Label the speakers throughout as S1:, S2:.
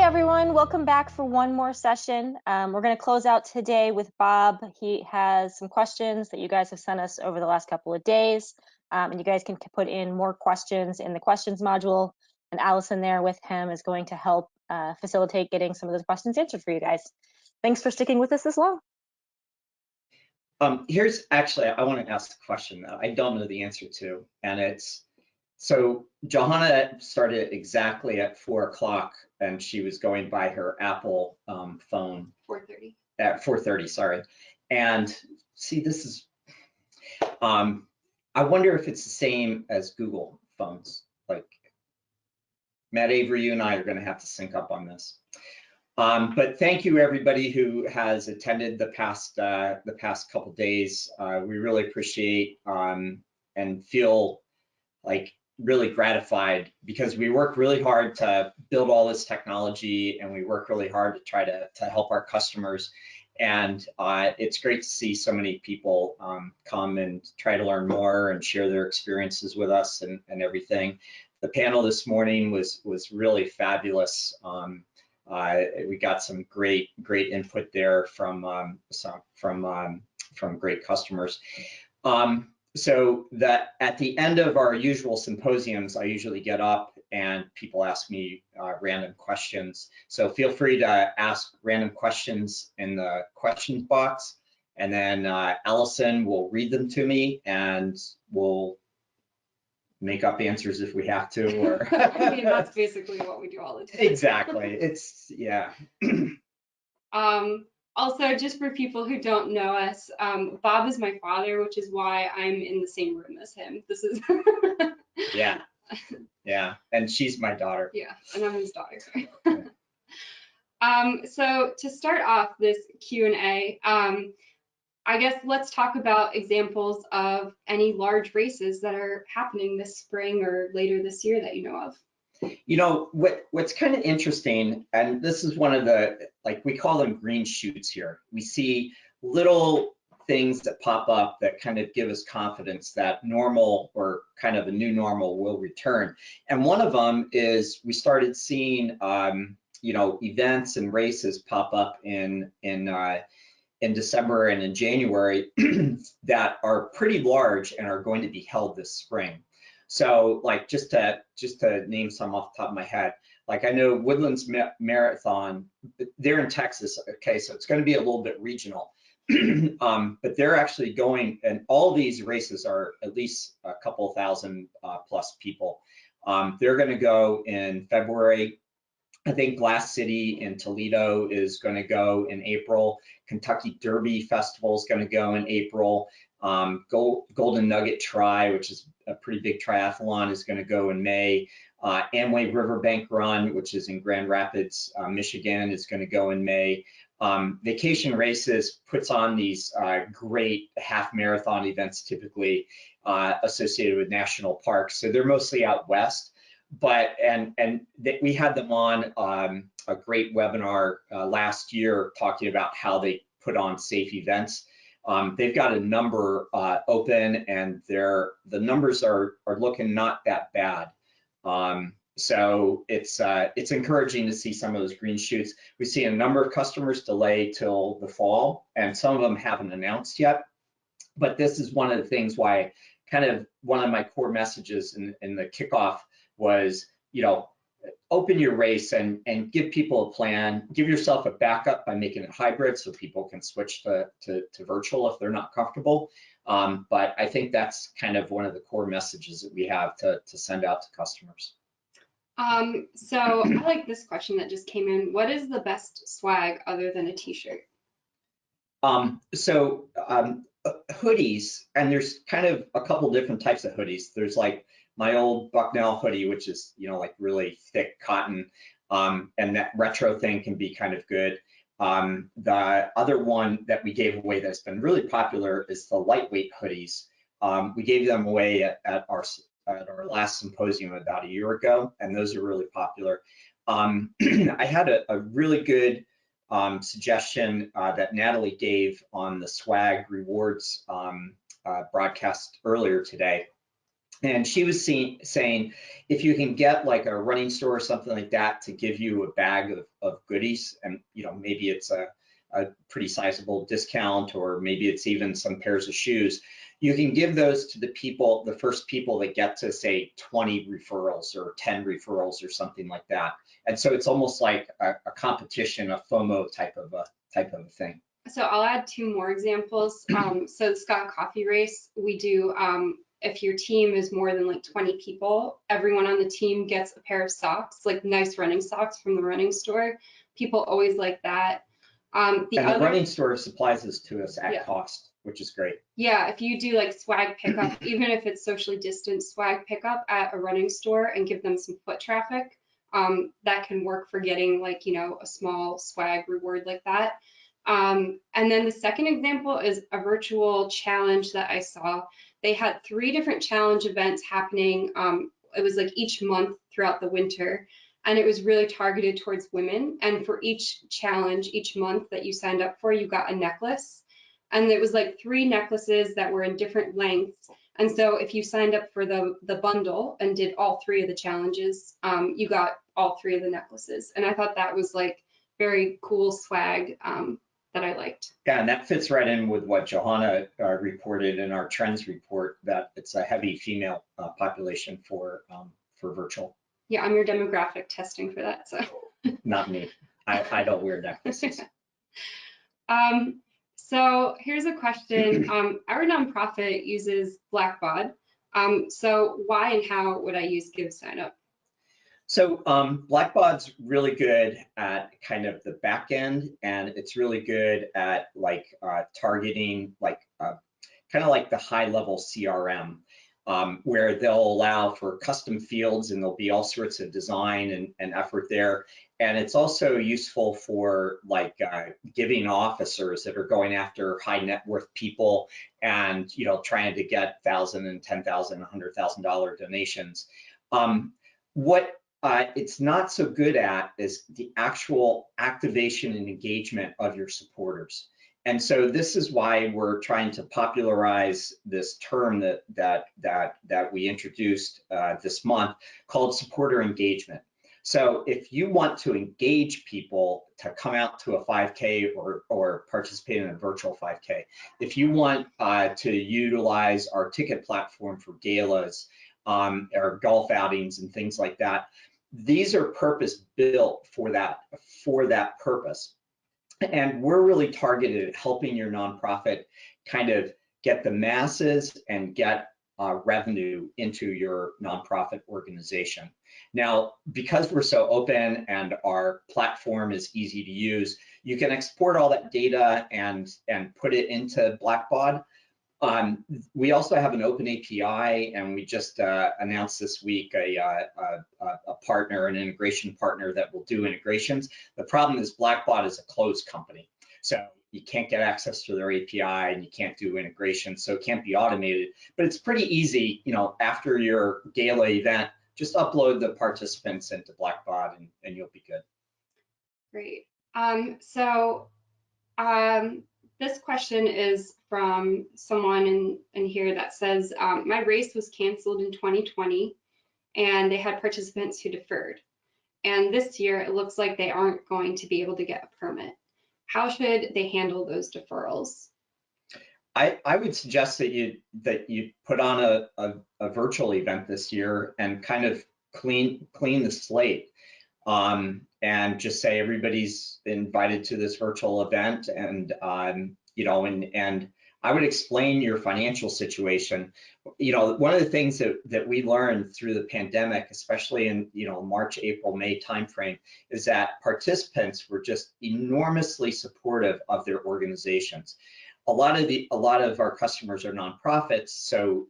S1: everyone, welcome back for one more session. We're going to close out today with Bob. He has some questions that you guys have sent us over the last couple of days, and you guys can put in more questions in the questions module, and Allison there with him is going to help facilitate getting some of those questions answered for you guys. Thanks for sticking with us this long.
S2: Here's actually, I want to ask a question that I don't know the answer to, and it's, so Johanna started exactly at 4 o'clock, and she was going by her Apple phone.
S3: 4:30.
S2: At 4:30, sorry. And see, this is, I wonder if it's the same as Google phones. Like, Matt Avery, you and I are going to have to sync up on this. But thank you everybody who has attended the past couple days. We really appreciate and feel like really gratified because we work really hard to build all this technology, and we work really hard to try to help our customers. And it's great to see so many people come and try to learn more and share their experiences with us and everything. The panel this morning was really fabulous. We got some great input there from great customers. So that at the end of our usual symposiums, I usually get up and people ask me random questions. So feel free to ask random questions in the questions box, and then Allison will read them to me, and we'll make up answers if we have to. Or
S3: I mean, that's basically what we do all the time.
S2: Exactly. It's, yeah.
S3: Also, just for people who don't know us, Bob is my father, which is why I'm in the same room as him. This is
S2: Yeah. Yeah, and she's my daughter.
S3: Yeah, and I'm his daughter. So to start off this Q&A, I guess let's talk about examples of any large races that are happening this spring or later this year that you know of.
S2: You know, what's kind of interesting, and this is one of the, like, we call them green shoots here. We see little things that pop up that kind of give us confidence that normal, or kind of a new normal, will return. And one of them is we started seeing, you know, events and races pop up in December and in January that are pretty large and are going to be held this spring. So, like, just to name some off the top of my head, like, I know Woodlands Marathon, they're in Texas, okay, so it's going to be a little bit regional. But they're actually going, and all these races are at least a couple thousand plus people. They're going to go in February. I think Glass City in Toledo is going to go in April. Kentucky Derby Festival is going to go in April. Golden Nugget Tri, which is a pretty big triathlon, is going to go in May. Amway Riverbank Run, which is in Grand Rapids, Michigan, is going to go in May. Vacation Races puts on these great half marathon events, typically associated with national parks. So they're mostly out west. But we had them on a great webinar last year talking about how they put on safe events. They've got a number open, and the numbers are looking not that bad. So it's encouraging to see some of those green shoots. We see a number of customers delay till the fall, and some of them haven't announced yet. But this is one of the things why, kind of one of my core messages in the kickoff was, you know, open your race and give people a plan. Give yourself a backup by making it hybrid so people can switch to virtual if they're not comfortable. But I think that's kind of one of the core messages that we have to send out to customers.
S3: So I like this question that just came in. What is the best swag other than a t-shirt?
S2: Hoodies, and there's kind of a couple different types of hoodies. There's like my old Bucknell hoodie, which is, you know, like really thick cotton, and that retro thing can be kind of good. The other one that we gave away that's been really popular is the lightweight hoodies. We gave them away at our last symposium about a year ago, and those are really popular. I had a really good suggestion that Natalie gave on the swag rewards broadcast earlier today. And she was saying, if you can get like a running store or something like that to give you a bag of goodies, and maybe it's a pretty sizable discount, or maybe it's even some pairs of shoes, you can give those to the first people that get to say 20 referrals or 10 referrals or something like that. And so it's almost like a competition, a FOMO type of a thing.
S3: So I'll add 2 more examples. So the Scott Coffee Race, we do, if your team is more than like 20 people, everyone on the team gets a pair of socks, like nice running socks from the running store. People always like that.
S2: The running store supplies this to us at cost, which is great.
S3: Yeah, if you do like swag pickup, even if it's socially distanced swag pickup at a running store and give them some foot traffic, that can work for getting like, a small swag reward like that. And then the second example is a virtual challenge that I saw. They had 3 different challenge events happening. It was like each month throughout the winter, and it was really targeted towards women. And for each challenge, each month that you signed up for, you got a necklace. And it was like 3 necklaces that were in different lengths. And so if you signed up for the bundle and did all 3 of the challenges, you got all 3 of the necklaces. And I thought that was like very cool swag that I liked.
S2: Yeah, and that fits right in with what Johanna reported in our trends report, that it's a heavy female population for virtual.
S3: Yeah, I'm your demographic testing for that, so.
S2: Not me. I don't wear necklaces.
S3: So here's a question. Our nonprofit uses Blackbaud. So why and how would I use GiveSignup?
S2: So Blackbaud's really good at kind of the back end, and it's really good at like targeting, like kind of like the high level CRM, where they'll allow for custom fields, and there'll be all sorts of design and effort there. And it's also useful for like giving officers that are going after high net worth people and trying to get $1,000 and $10,000, $100,000 donations. What it's not so good at is the actual activation and engagement of your supporters. And so this is why we're trying to popularize this term that we introduced this month called supporter engagement. So if you want to engage people to come out to a 5K or participate in a virtual 5K, if you want to utilize our ticket platform for galas or golf outings and things like that, these are purpose built for that purpose. And we're really targeted at helping your nonprofit kind of get the masses and get revenue into your nonprofit organization. Now, because we're so open and our platform is easy to use, you can export all that data and put it into Blackbaud. We also have an open API, and we just announced this week a partner, an integration partner that will do integrations. The problem is Blackbaud is a closed company, so you can't get access to their API and you can't do integration, so it can't be automated. But it's pretty easy, after your gala event, just upload the participants into Blackbaud and you'll be good.
S3: Great. This question is from someone in here that says, my race was canceled in 2020 and they had participants who deferred. And this year it looks like they aren't going to be able to get a permit. How should they handle those deferrals?
S2: I would suggest that you put on a virtual event this year and kind of clean the slate. And just say everybody's invited to this virtual event, and and I would explain your financial situation. One of the things that we learned through the pandemic, especially in March, April, May timeframe, is that participants were just enormously supportive of their organizations. A lot of our customers are nonprofits, so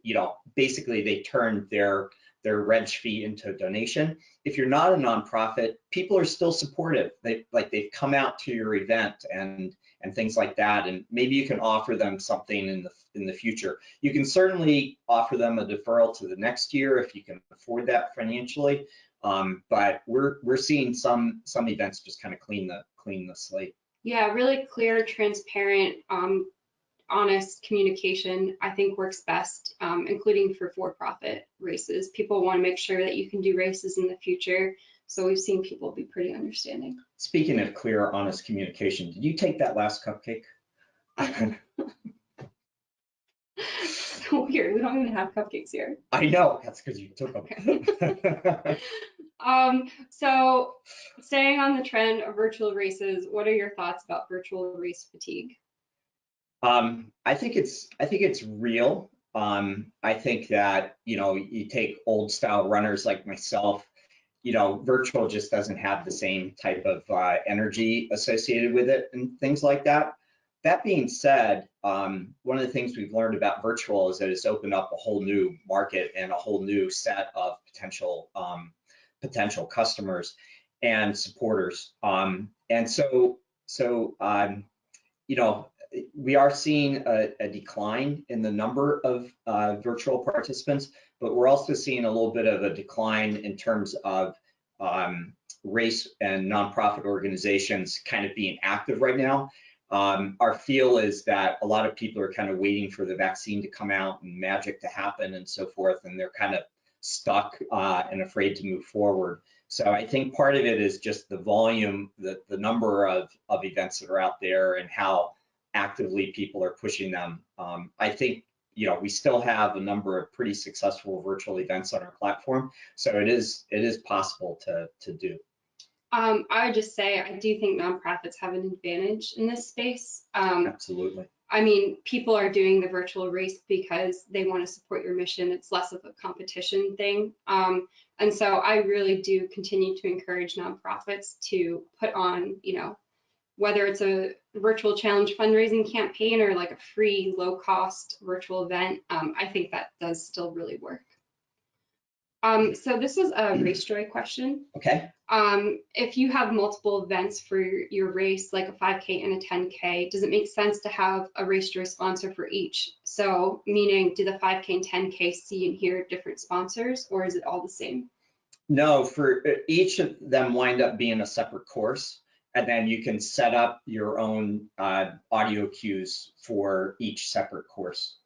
S2: basically they turn their reg fee into a donation. If you're not a nonprofit, people are still supportive. They've come out to your event and things like that, and maybe you can offer them something in the future. You can certainly offer them a deferral to the next year if you can afford that financially. But we're seeing some events just kind of clean the slate.
S3: Yeah, really clear, transparent honest communication, I think, works best, including for for-profit races. People want to make sure that you can do races in the future. So we've seen people be pretty understanding.
S2: Speaking of clear, honest communication, did you take that last cupcake?
S3: So weird. We don't even have cupcakes here.
S2: I know, that's because you took them.
S3: So staying on the trend of virtual races, what are your thoughts about virtual race fatigue?
S2: I think it's real. I think that, you take old style runners like myself, virtual just doesn't have the same type of energy associated with it and things like that. That being said, one of the things we've learned about virtual is that it's opened up a whole new market and a whole new set of potential customers and supporters. And so we are seeing a decline in the number of virtual participants, but we're also seeing a little bit of a decline in terms of race and nonprofit organizations kind of being active right now. Our feel is that a lot of people are kind of waiting for the vaccine to come out and magic to happen and so forth, and they're kind of stuck and afraid to move forward. So I think part of it is just the volume, the number of events that are out there and how actively people are pushing them. I think, we still have a number of pretty successful virtual events on our platform, so it is possible to do.
S3: I would just say I do think nonprofits have an advantage in this space.
S2: Absolutely.
S3: I mean, people are doing the virtual race because they want to support your mission. It's less of a competition thing. And so I really do continue to encourage nonprofits to put on, whether it's a virtual challenge fundraising campaign or like a free low cost virtual event, I think that does still really work. So this was a RaceJoy question.
S2: Okay.
S3: If you have multiple events for your race, like a 5K and a 10K, does it make sense to have a RaceJoy sponsor for each? So meaning, do the 5K and 10K see and hear different sponsors, or is it all the same?
S2: No, for each of them wind up being a separate course, and then you can set up your own audio cues for each separate course.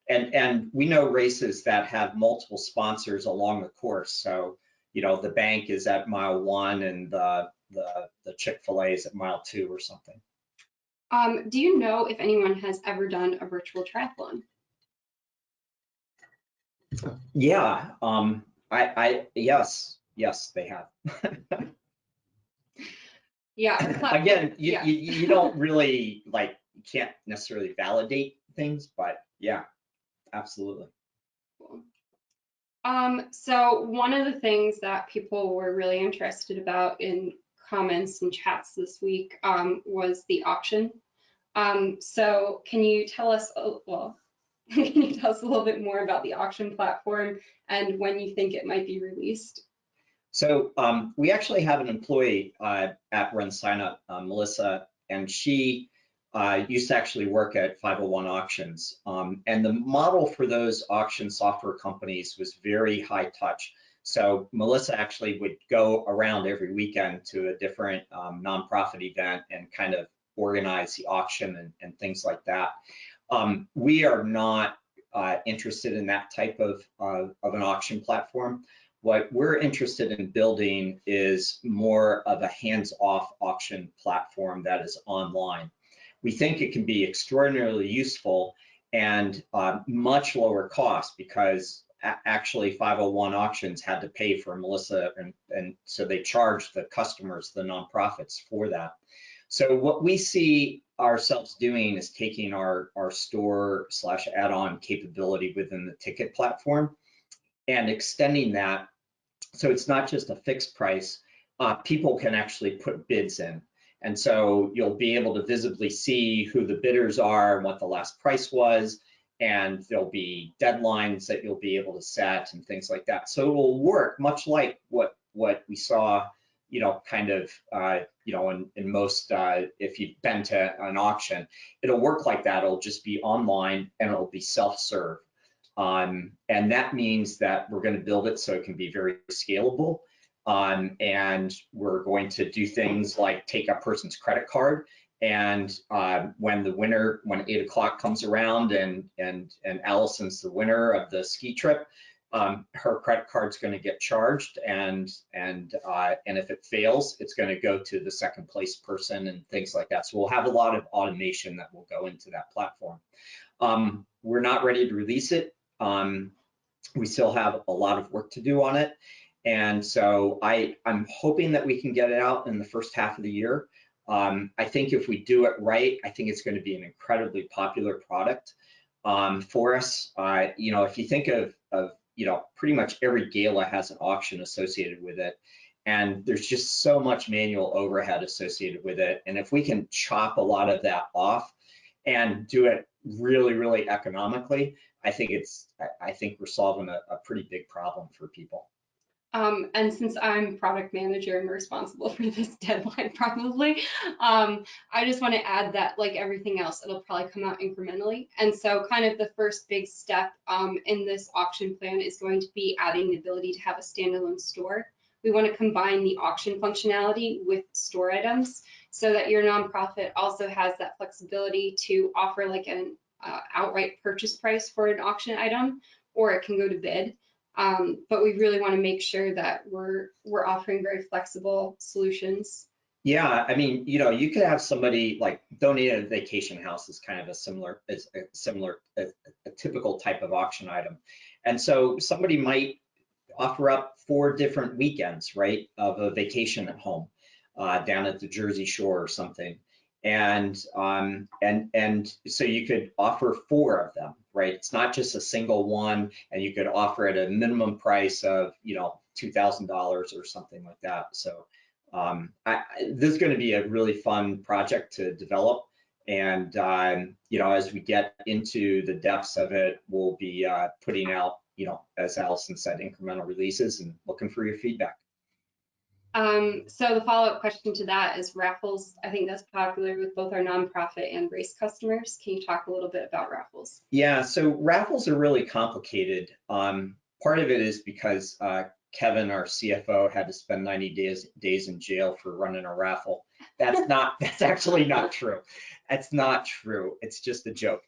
S2: And we know races that have multiple sponsors along the course. So, the bank is at mile 1 and the Chick-fil-A is at mile 2 or something.
S3: Do you know if anyone has ever done a virtual triathlon?
S2: Yeah, yes, they have.
S3: Yeah.
S2: Again, you don't really you can't necessarily validate things, but yeah, absolutely.
S3: Cool. So one of the things that people were really interested about in comments and chats this week was the auction. So can you tell us, can you tell us a little bit more about the auction platform and when you think it might be released?
S2: So we actually have an employee at RunSignup, Melissa, and she used to actually work at 501 Auctions. And the model for those auction software companies was very high touch. So Melissa actually would go around every weekend to a different nonprofit event and kind of organize the auction and things like that. We are not interested in that type of an auction platform. What we're interested in building is more of a hands-off auction platform that is online. We think it can be extraordinarily useful and much lower cost because actually 501 Auctions had to pay for Melissa and so they charged the customers, the nonprofits, for that. So what we see ourselves doing is taking our store/add-on capability within the ticket platform and extending that so it's not just a fixed price. People can actually put bids in. And so you'll be able to visibly see who the bidders are and what the last price was. And there'll be deadlines that you'll be able to set and things like that. So it will work much like what we saw, kind of, in most, if you've been to an auction, it'll work like that. It'll just be online and it'll be self-serve. And that means that we're going to build it so it can be very scalable. And we're going to do things like take a person's credit card And when 8 o'clock comes around and Allison's the winner of the ski trip, her credit card's going to get charged, and if it fails, it's going to go to the second place person and things like that. So we'll have a lot of automation that will go into that platform. We're not ready to release it. We still have a lot of work to do on it, and so I'm hoping that we can get it out in the first half of the year. I think if we do it right, I think it's going to be an incredibly popular product for us. You know, if you think of you know, pretty much every gala has an auction associated with it, and there's just so much manual overhead associated with it. And if we can chop a lot of that off and do it really, really economically, I think we're solving a pretty big problem for people.
S3: And since I'm product manager and responsible for this deadline probably, I just want to add that like everything else, it'll probably come out incrementally. And so kind of the first big step in this auction plan is going to be adding the ability to have a standalone store. We want to combine the auction functionality with store items so that your nonprofit also has that flexibility to offer like an outright purchase price for an auction item, or it can go to bid. But we really want to make sure that we're offering very flexible solutions.
S2: Yeah, I mean, you know, you could have somebody like donate a vacation house is kind of a typical type of auction item. And so somebody might offer up 4 different weekends, right, of a vacation at home down at the Jersey Shore or something. And so you could offer 4 of them, right? It's not just a single one, and you could offer at a minimum price of, you know, $2,000 or something like that. So this is going to be a really fun project to develop, and you know, as we get into the depths of it, we'll be putting out, you know, as Allison said, incremental releases, and looking for your feedback.
S3: So the follow-up question to that is raffles. I think that's popular with both our nonprofit and race customers. Can you talk a little bit about raffles?
S2: Yeah, so raffles are really complicated. Part of it is because Kevin, our CFO, had to spend 90 days in jail for running a raffle. That's actually not true. That's not true. It's just a joke.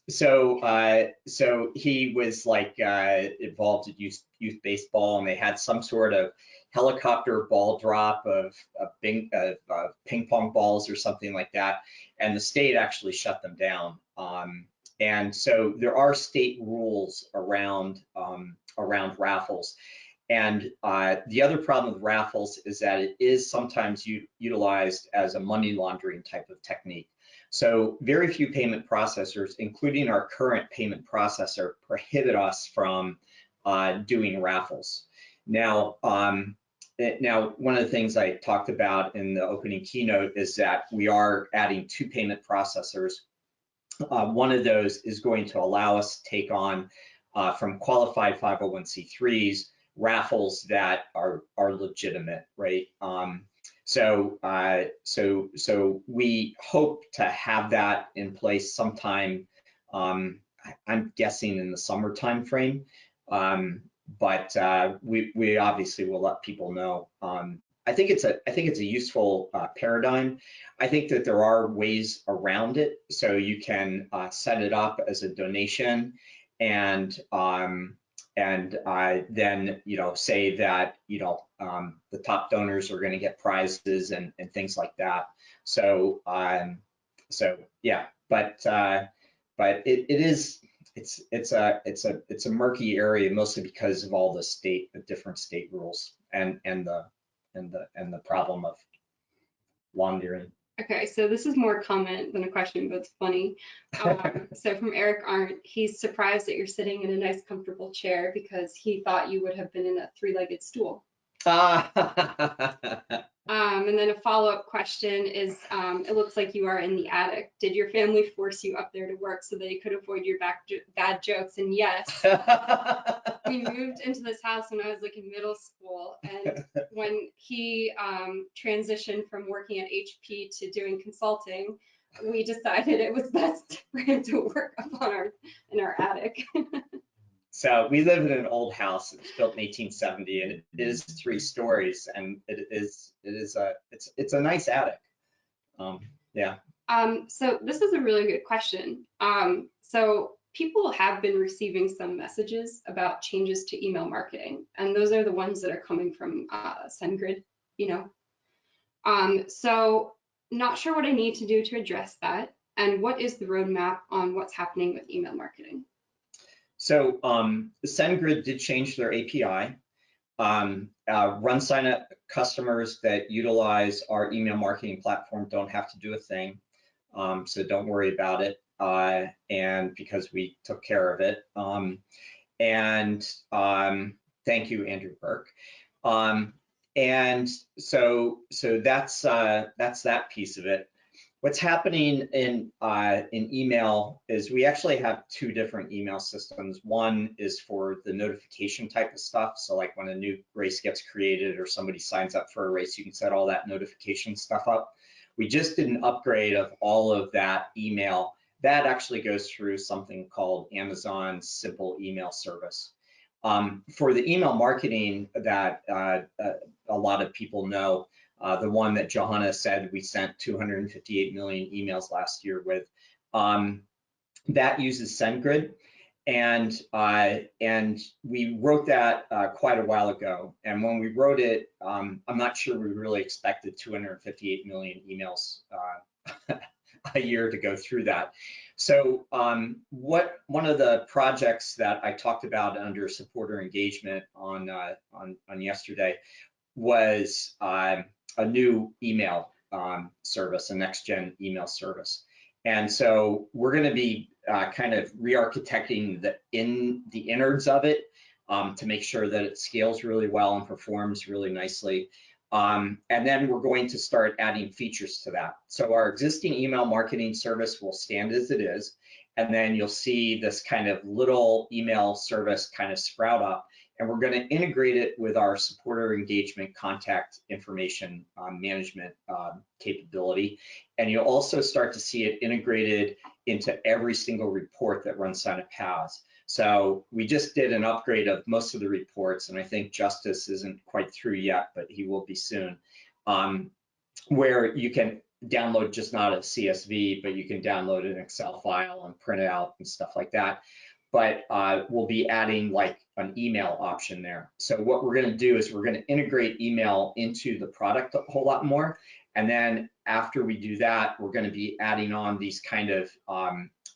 S2: So he was like involved at youth baseball, and they had some sort of helicopter ball drop of ping pong balls or something like that, and the state actually shut them down. And so there are state rules around raffles. And the other problem with raffles is that it is sometimes utilized as a money laundering type of technique. So very few payment processors, including our current payment processor, prohibit us from doing raffles. Now, one of the things I talked about in the opening keynote is that we are adding 2 payment processors. One of those is going to allow us to take on from qualified 501c3s raffles that are legitimate, right? So we hope to have that in place sometime. I'm guessing in the summer time frame, but we obviously will let people know. I think it's a useful paradigm. I think that there are ways around it, so you can set it up as a donation, and then, you know, say that, you know, the top donors are going to get prizes and things like that. So yeah, but it's a murky area, mostly because of all the different state rules and the problem of laundering.
S3: Okay, so this is more a comment than a question, but it's funny. So from Eric Arndt, he's surprised that you're sitting in a nice, comfortable chair because he thought you would have been in a 3-legged stool. And then a follow-up question is, it looks like you are in the attic. Did your family force you up there to work so they could avoid your bad jokes? And yes, we moved into this house when I was like in middle school. And when he transitioned from working at HP to doing consulting, we decided it was best for him to work up in our attic.
S2: So we live in an old house. It was built in 1870, and it is 3 stories, and it's a nice attic. Yeah.
S3: So this is a really good question. So people have been receiving some messages about changes to email marketing, and those are the ones that are coming from SendGrid, you know. So not sure what I need to do to address that, and what is the roadmap on what's happening with email marketing?
S2: So SendGrid did change their API. RunSignup customers that utilize our email marketing platform don't have to do a thing. So don't worry about it. And because we took care of it. Thank you, Andrew Burke. And so that's that piece of it. What's happening in email is we actually have two different email systems. One is for the notification type of stuff. So like when a new race gets created or somebody signs up for a race, you can set all that notification stuff up. We just did an upgrade of all of that email. That actually goes through something called Amazon's simple email service. For the email marketing that a lot of people know, the one that Johanna said we sent 258 million emails last year with, that uses SendGrid. And we wrote that quite a while ago. And when we wrote it, I'm not sure we really expected 258 million emails a year to go through that. So one of the projects that I talked about under supporter engagement on yesterday was a new email service, a next-gen email service. And so we're going to be kind of re-architecting the innards of it to make sure that it scales really well and performs really nicely. And then we're going to start adding features to that. So our existing email marketing service will stand as it is. And then you'll see this kind of little email service kind of sprout up. And we're going to integrate it with our supporter engagement contact information management capability. And you'll also start to see it integrated into every single report that RunSignup has. So we just did an upgrade of most of the reports, and I think Justice isn't quite through yet, but he will be soon, where you can download just not a CSV, but you can download an Excel file and print it out and stuff like that. But we'll be adding like an email option there. So what we're going to do is we're going to integrate email into the product a whole lot more. And then after we do that, we're going to be adding on these kind of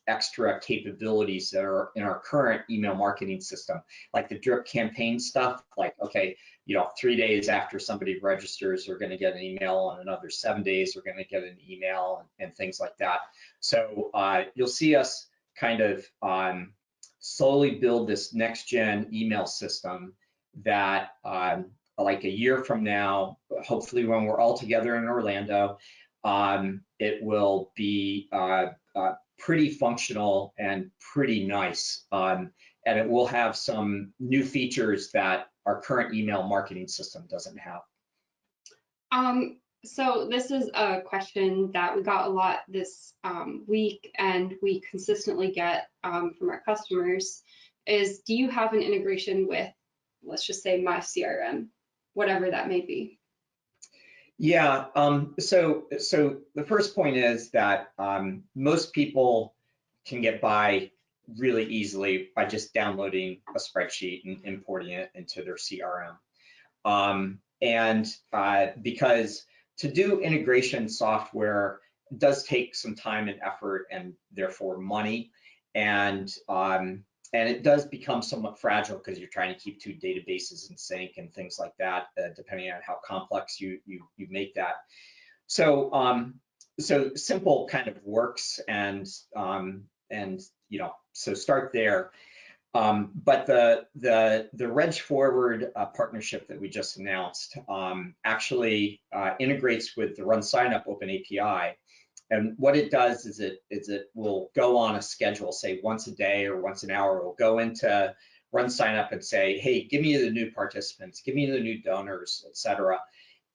S2: extra capabilities that are in our current email marketing system, like the drip campaign stuff, like, okay, 3 days after somebody registers, we're going to get an email, and another 7 days, we're going to get an email and things like that. So you'll see us kind of slowly build this next gen email system that like a year from now, hopefully when we're all together in Orlando, it will be pretty functional and pretty nice. And it will have some new features that our current email marketing system doesn't have.
S3: So this is a question that we got a lot this week, and we consistently get from our customers is, do you have an integration with, let's just say, my CRM, whatever that may be?
S2: Yeah, so the first point is that most people can get by really easily by just downloading a spreadsheet and importing it into their CRM. Because to do integration software does take some time and effort and therefore money, and it does become somewhat fragile because you're trying to keep two databases in sync and things like that, depending on how complex you make that. So so simple kind of works, and so start there. But the Reg Forward partnership that we just announced actually integrates with the RunSignup Open API. And what it does is it will go on a schedule, say once a day or once an hour. We'll go into RunSignup and say, hey, give me the new participants, give me the new donors, et cetera.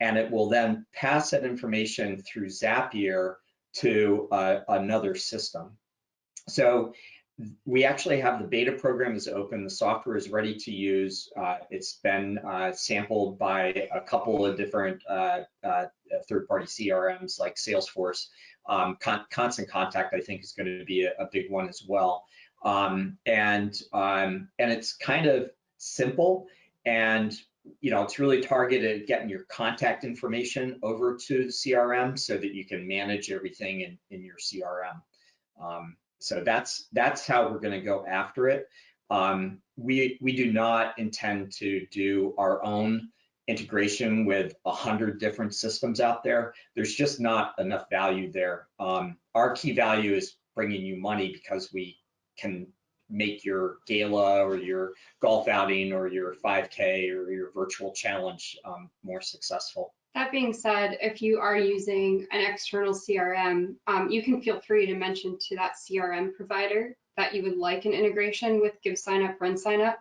S2: And it will then pass that information through Zapier to another system. So we actually have the beta program is open. The software is ready to use. It's been sampled by a couple of different third-party CRMs like Salesforce. Constant Contact, I think, is going to be a big one as well. And it's kind of simple, and it's really targeted at getting your contact information over to the CRM so that you can manage everything in your CRM. So that's how we're going to go after it. We do not intend to do our own integration with 100 different systems out there. There's just not enough value there. Our key value is bringing you money because we can make your gala or your golf outing or your 5K or your virtual challenge more successful.
S3: That being said, if you are using an external CRM, you can feel free to mention to that CRM provider that you would like an integration with GiveSignup, RunSignup.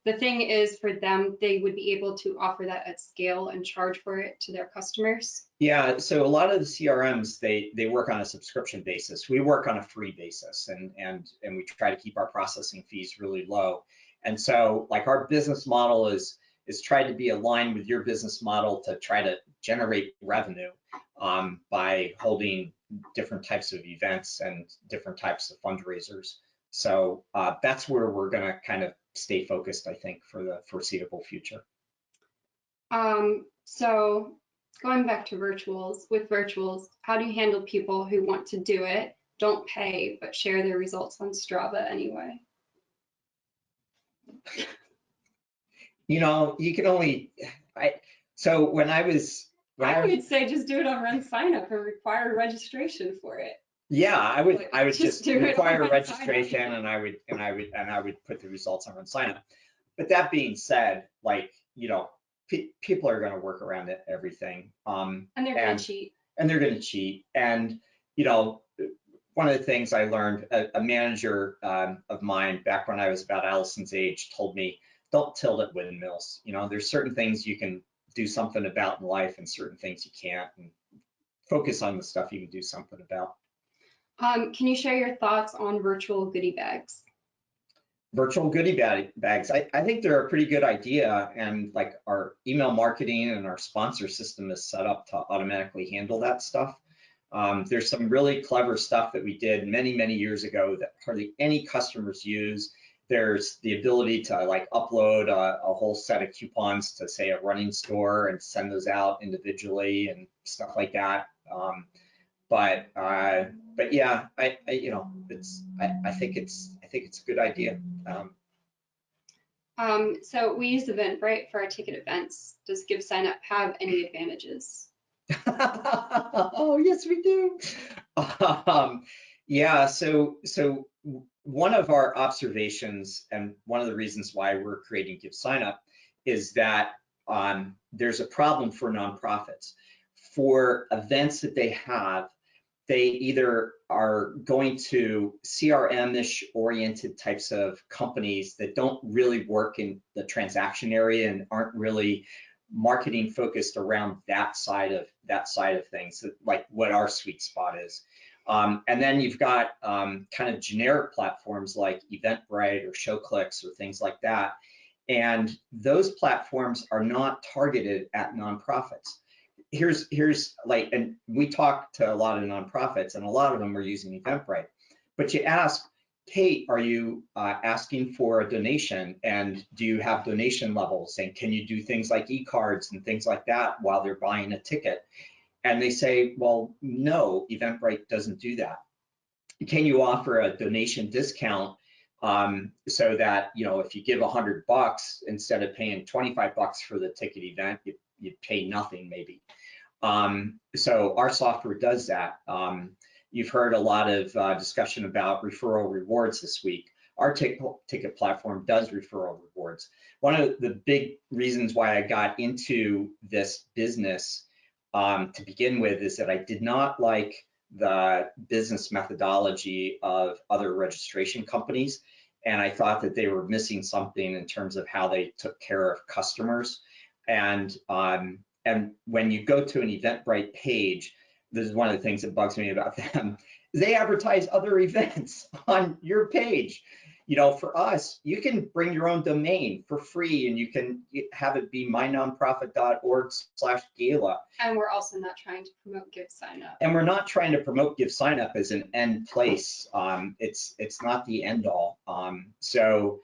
S3: The thing is, for them, they would be able to offer that at scale and charge for it to their customers.
S2: Yeah, so a lot of the CRMs, they work on a subscription basis. We work on a free basis, and we try to keep our processing fees really low. And so, like, our business model is try to be aligned with your business model to try to generate revenue by holding different types of events and different types of fundraisers. So that's where we're going to kind of stay focused, I think, for the foreseeable future.
S3: So going back to virtuals, with virtuals, how do you handle people who want to do it, don't pay, but share their results on Strava anyway?
S2: You can only, so when I would
S3: say just do it on RunSignup and require registration for it.
S2: Yeah, I would just require registration, and I would put the results on RunSignup. But that being said, like, people are going to work around everything.
S3: And they're going to cheat.
S2: And they're going to cheat. And one of the things I learned, a manager of mine back when I was about Allison's age told me, don't tilt at windmills. There's certain things you can do something about in life and certain things you can't, and focus on the stuff you can do something about.
S3: Can you share your thoughts on virtual goodie bags?
S2: Virtual goodie bags, I think they're a pretty good idea, and like our email marketing and our sponsor system is set up to automatically handle that stuff. There's some really clever stuff that we did many, many years ago that hardly any customers use. There's the ability to like upload a whole set of coupons to, say, a running store and send those out individually and stuff like that. But yeah, I think it's a good idea.
S3: So we use Eventbrite for our ticket events. Does GiveSignup have any advantages?
S2: Oh, yes, we do. Yeah, so one of our observations, and one of the reasons why we're creating GiveSignup, is that there's a problem for nonprofits. For events that they have, they either are going to CRM-ish oriented types of companies that don't really work in the transaction area and aren't really marketing focused around that side of things, like what our sweet spot is. And then you've got kind of generic platforms like Eventbrite or ShowClicks or things like that. And those platforms are not targeted at nonprofits. Here's like, and we talk to a lot of nonprofits, and a lot of them are using Eventbrite. But you ask, hey, are you asking for a donation, and do you have donation levels, and can you do things like e-cards and things like that while they're buying a ticket? And they say, well, no, Eventbrite doesn't do that. Can you offer a donation discount so that, if you give $100 instead of paying $25 for the ticket event, you pay nothing maybe. So our software does that. You've heard a lot of discussion about referral rewards this week. Our ticket platform does referral rewards. One of the big reasons why I got into this business to begin with is that I did not like the business methodology of other registration companies, and I thought that they were missing something in terms of how they took care of customers. And when you go to an Eventbrite page, this is one of the things that bugs me about them, they advertise other events on your page. You know, for us, you can bring your own domain for free, and you can have it be mynonprofit.org/gala.
S3: And we're also not trying to promote GiveSignup.
S2: And we're not trying to promote GiveSignup as an end place. It's not the end all. So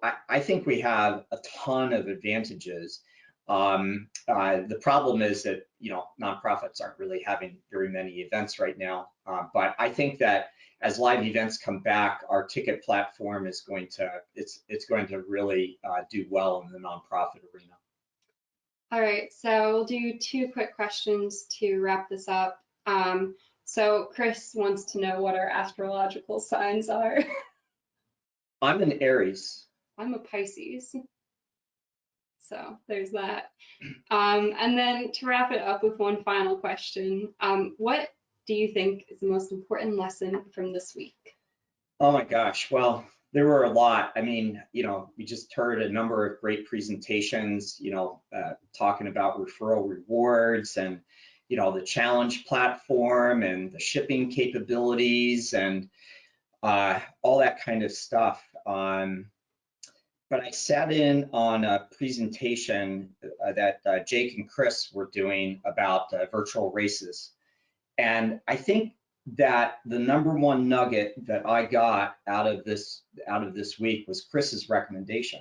S2: I think we have a ton of advantages. The problem is that, you know, nonprofits aren't really having very many events right now. But I think that as live events come back, our ticket platform is going to, it's going to really do well in the nonprofit arena.
S3: All right, so we'll do 2 quick questions to wrap this up. So Chris wants to know what our astrological signs are.
S2: I'm an Aries.
S3: I'm a Pisces. So there's that. And then to wrap it up with one final question, what do you think is the most important lesson from this week?
S2: Oh my gosh, well, there were a lot. I mean, you know, we just heard a number of great presentations, you know, talking about referral rewards and, you know, the challenge platform and the shipping capabilities and all that kind of stuff. But I sat in on a presentation that Jake and Chris were doing about virtual races. And I think that the #1 nugget that I got out of this week was Chris's recommendation.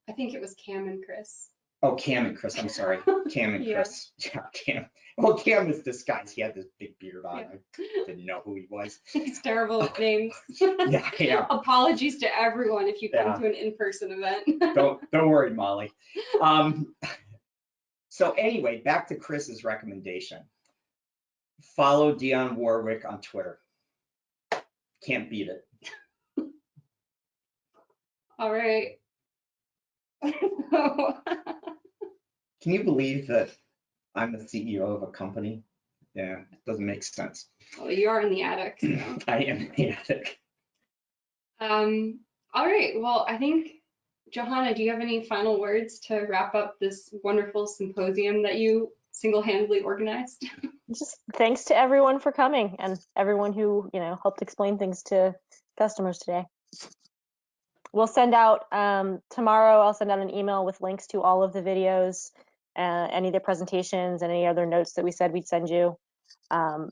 S3: I think it was Cam and Chris.
S2: Oh, Cam and Chris, I'm sorry. Cam and
S3: Yeah.
S2: Chris. Yeah, Cam. Well, Cam was disguised. He had this big beard on.
S3: Yeah.
S2: I didn't know who he was.
S3: He's terrible with names.
S2: Yeah.
S3: Apologies to everyone if you come
S2: Yeah.
S3: to an in-person event.
S2: Don't worry, Molly. So anyway, back to Chris's recommendation. Follow Dionne Warwick on Twitter. Can't beat it.
S3: All right.
S2: Can you believe that I'm the CEO of a company? Yeah, it doesn't make sense.
S3: Well, you are in the attic. So.
S2: I am in the attic.
S3: All right. Well, I think, Johanna, do you have any final words to wrap up this wonderful symposium that you single-handedly organized?
S1: Just thanks to everyone for coming and everyone who, you know, helped explain things to customers today. We'll send out tomorrow, I'll send out an email with links to all of the videos, any of the presentations and any other notes that we said we'd send you.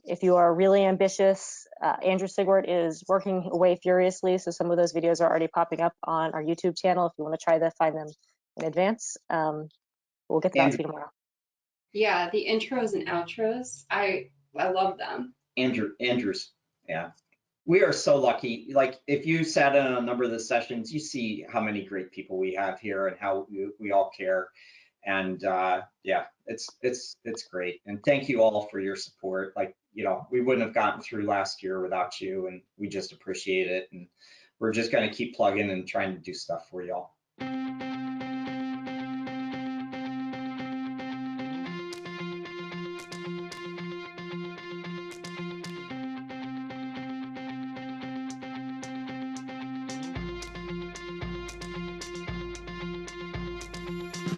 S1: If you are really ambitious, Andrew Sigwart is working away furiously, so some of those videos are already popping up on our YouTube channel if you want to try to find them in advance. We'll get them out to you tomorrow.
S3: Yeah, the intros and outros, I love them.
S2: Andrews, yeah. We are so lucky. Like, if you sat in on a number of the sessions, you see how many great people we have here and how we all care. And yeah, it's great. And thank you all for your support. Like, you know, we wouldn't have gotten through last year without you, and we just appreciate it. And we're just going to keep plugging and trying to do stuff for y'all.